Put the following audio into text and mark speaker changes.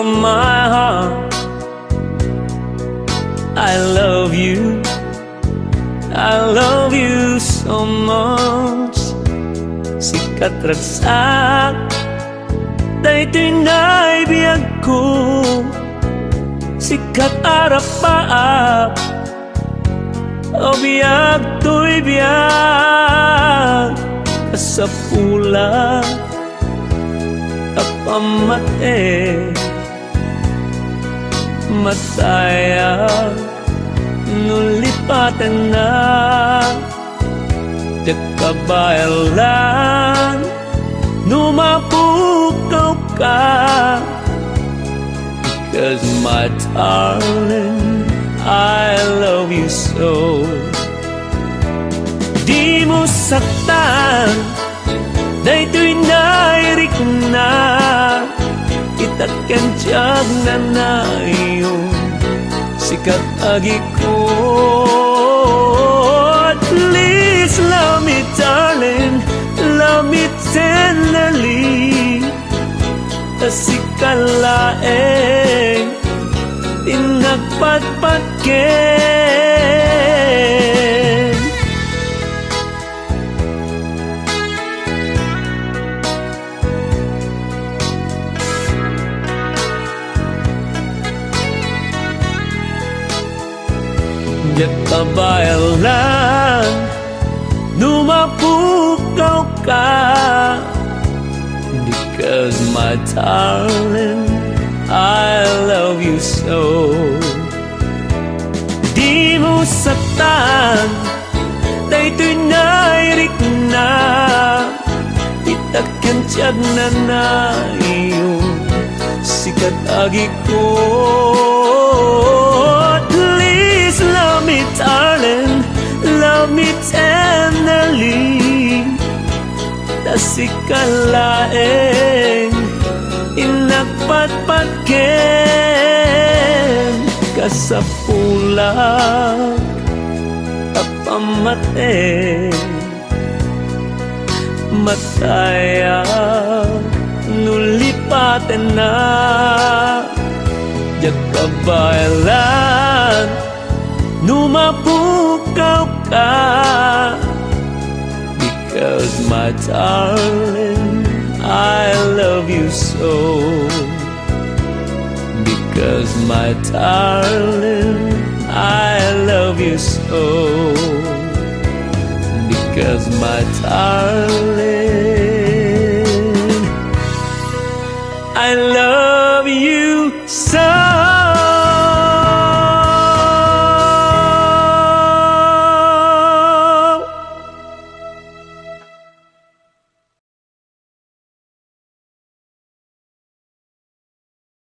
Speaker 1: from my heart. I love you, I love you so much. Sikat ragsak, daytoy naibiyag ko. Sikat arapaap, o biyag to'y biyag. Kasapula, apamate, mataya, nulipatan na. Jakabayalan, numapukaw ka. Because my darling, I love you so. Di mo saktan, daytoy nairik na. Itakan tiyag na nayon, sikat agi ko. Please love me darling, love me tenderly. Tasikalaeng tinagpatpatken. Jakabayalan, numapukaw ka. Because my darling, I love you so. Di mo saktan, daytoy nairik na. Itakan tiyag na nayon, sikat agi ko. Please love me darling, love me tenderly. Tasikalaeng inagpatpatken. Kasapulang apamate, mataya, nulipaten na. Jakabayalan, numapukaw ka. Because my darling, I love you so. Because my darling, I love you so. Because my darling,